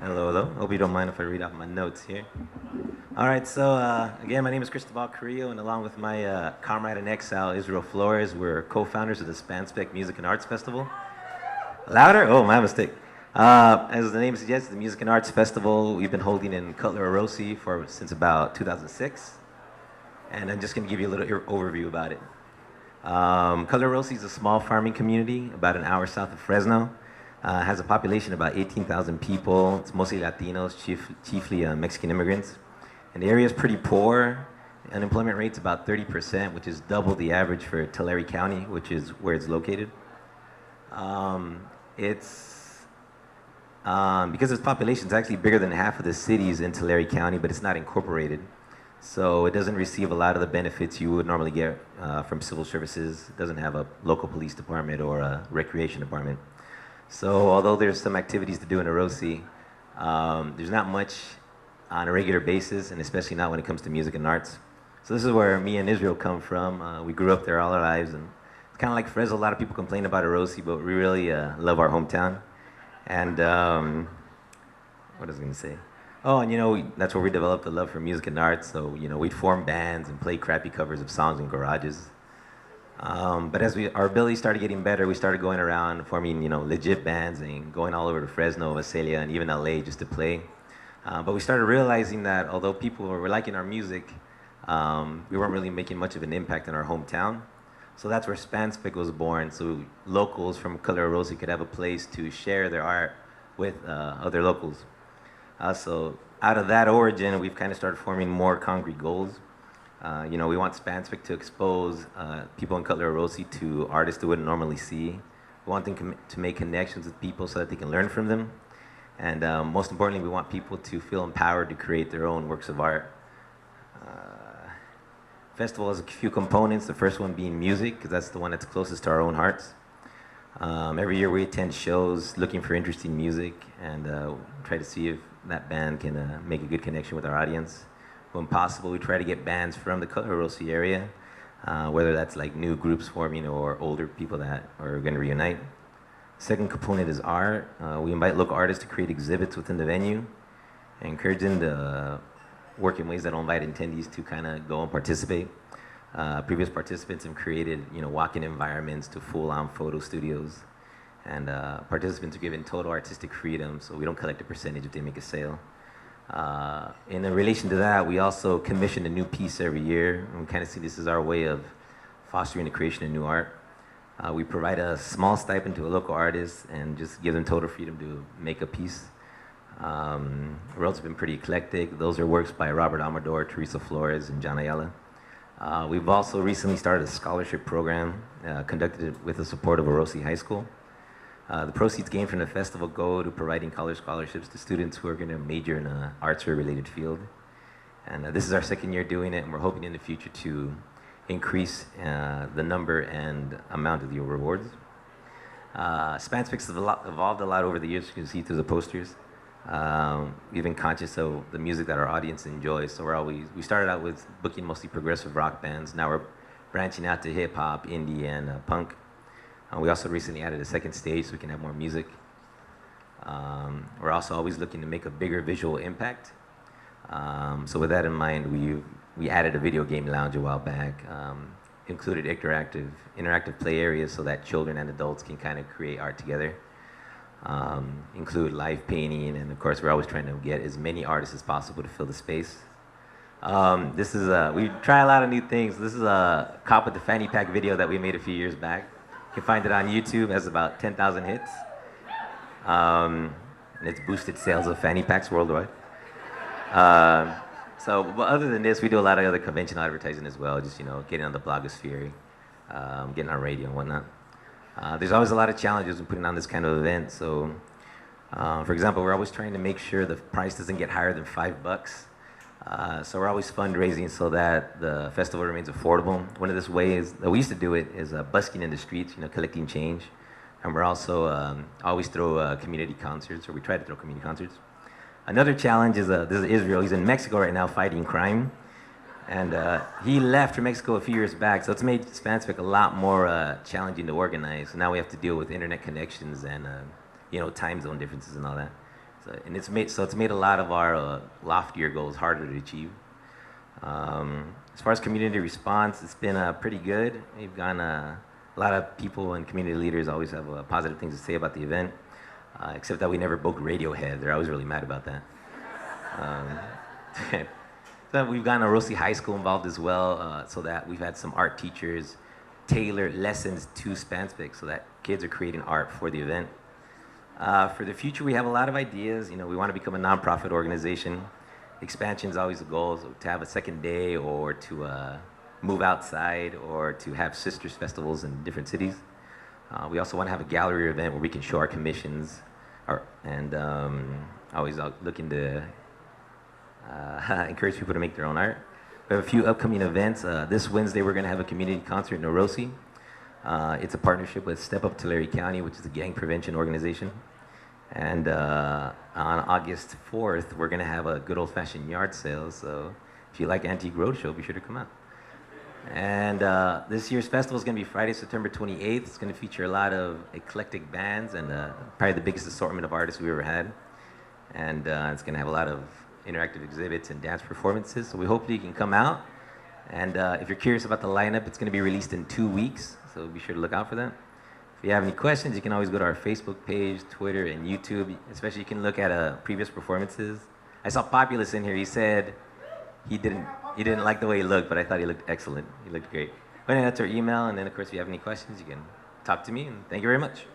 Hello, hello. Hope you don't mind if I read off my notes here. All right, so again, my name is Cristobal Carillo, and along with my comrade in exile, Israel Flores, we're co-founders of the Spanspec Music and Arts Festival. Louder? Oh, my mistake. As the name suggests, the Music and Arts Festival we've been holding in Cutler Orosi since about 2006, and I'm just going to give you a little overview about it. Cutler Orosi is a small farming community about an hour south of Fresno. Has a population of about 18,000 people. It's mostly Latinos, chiefly Mexican immigrants. And the area is pretty poor. The unemployment rate's about 30%, which is double the average for Tulare County, which is where it's located. Because its population is actually bigger than half of the cities in Tulare County, but it's not incorporated. So it doesn't receive a lot of the benefits you would normally get from civil services. It doesn't have a local police department or a recreation department. So although there's some activities to do in Orosi, there's not much on a regular basis, and especially not when it comes to music and arts. So this is where me and Israel come from. We grew up there all our lives, and it's kind of like Fresno. A lot of people complain about Orosi, but we really love our hometown. And what was I going to say? Oh, and that's where we developed a love for music and arts. So we'd form bands and play crappy covers of songs in garages. But as our ability started getting better, we started going around forming, legit bands and going all over to Fresno, Visalia, and even LA just to play. But we started realizing that although people were liking our music, we weren't really making much of an impact in our hometown. So that's where Spanspec was born. So locals from Cutler Orosi could have a place to share their art with other locals. So out of that origin, we've kind of started forming more concrete goals. We want Spanspec to expose people in Cutler Orosi to artists they wouldn't normally see. We want them to make connections with people so that they can learn from them. And most importantly, we want people to feel empowered to create their own works of art. Festival has a few components, the first one being music, because that's the one that's closest to our own hearts. Every year we attend shows looking for interesting music and try to see if that band can make a good connection with our audience. When possible, we try to get bands from the Cutler Orosi area, whether that's like new groups forming or older people that are going to reunite. Second component is art. We invite local artists to create exhibits within the venue and encourage them to work in ways that will invite attendees to kind of go and participate. Previous participants have created, walk-in environments to full-on photo studios, and participants are given total artistic freedom, so we don't collect a percentage if they make a sale. In relation to that, we also commission a new piece every year, and we kind of see this as our way of fostering the creation of new art. We provide a small stipend to a local artist and just give them total freedom to make a piece. Roles have been pretty eclectic. Those are works by Robert Amador, Teresa Flores, and John Ayala. We've also recently started a scholarship program conducted with the support of Orosi High School. The proceeds gained from the festival go to providing college scholarships to students who are going to major in an arts or related field. And this is our second year doing it, and we're hoping in the future to increase the number and amount of the rewards. Spanspec's evolved a lot over the years, you can see through the posters. We've been conscious of the music that our audience enjoys, so we started out with booking mostly progressive rock bands. Now we're branching out to hip hop, indie, and punk. We also recently added a second stage so we can have more music. We're also always looking to make a bigger visual impact. So with that in mind, we added a video game lounge a while back, included interactive play areas so that children and adults can kind of create art together. Include live painting, and of course we're always trying to get as many artists as possible to fill the space. We try a lot of new things. This is a Cop with the Fanny Pack video that we made a few years back. You can find it on YouTube. It has about 10,000 hits. And it's boosted sales of fanny packs worldwide. But other than this, we do a lot of other conventional advertising as well, just getting on the blogosphere, getting on radio and whatnot. There's always a lot of challenges when putting on this kind of event. So, for example, we're always trying to make sure the price doesn't get higher than $5. So we're always fundraising so that the festival remains affordable. One of the ways that we used to do it is busking in the streets, collecting change. And we're also always throw community concerts, or we try to throw community concerts. Another challenge is this is Israel. He's in Mexico right now fighting crime. And he left for Mexico a few years back, so it's made Spanspec a lot more challenging to organize. So now we have to deal with internet connections and time zone differences and all that. It's made a lot of our loftier goals harder to achieve. As far as community response, it's been pretty good. We've gotten a lot of people and community leaders always have positive things to say about the event, except that we never booked Radiohead. They're always really mad about that. So we've gotten Orosi High School involved as well, so that we've had some art teachers tailor lessons to Spanspic so that kids are creating art for the event. For the future, we have a lot of ideas. You know, we want to become a nonprofit organization. Expansion is always the goal, so to have a second day or to move outside or to have sisters festivals in different cities. We also want to have a gallery event where we can show our commissions and always looking to encourage people to make their own art. We have a few upcoming events. This Wednesday, we're going to have a community concert in Orosi. It's a partnership with Step Up Tulare County, which is a gang prevention organization. And on August 4th, we're going to have a good old-fashioned yard sale. So if you like Antique Roadshow, be sure to come out. And this year's festival is going to be Friday, September 28th. It's going to feature a lot of eclectic bands and probably the biggest assortment of artists we've ever had. And it's going to have a lot of interactive exhibits and dance performances. So we hope that you can come out. And if you're curious about the lineup, it's going to be released in 2 weeks. So be sure to look out for that. If you have any questions, you can always go to our Facebook page, Twitter, and YouTube. Especially you can look at previous performances. I saw Populous in here. He said he didn't like the way he looked, but I thought he looked excellent. He looked great. But anyway, that's our email. And then, of course, if you have any questions, you can talk to me. And thank you very much.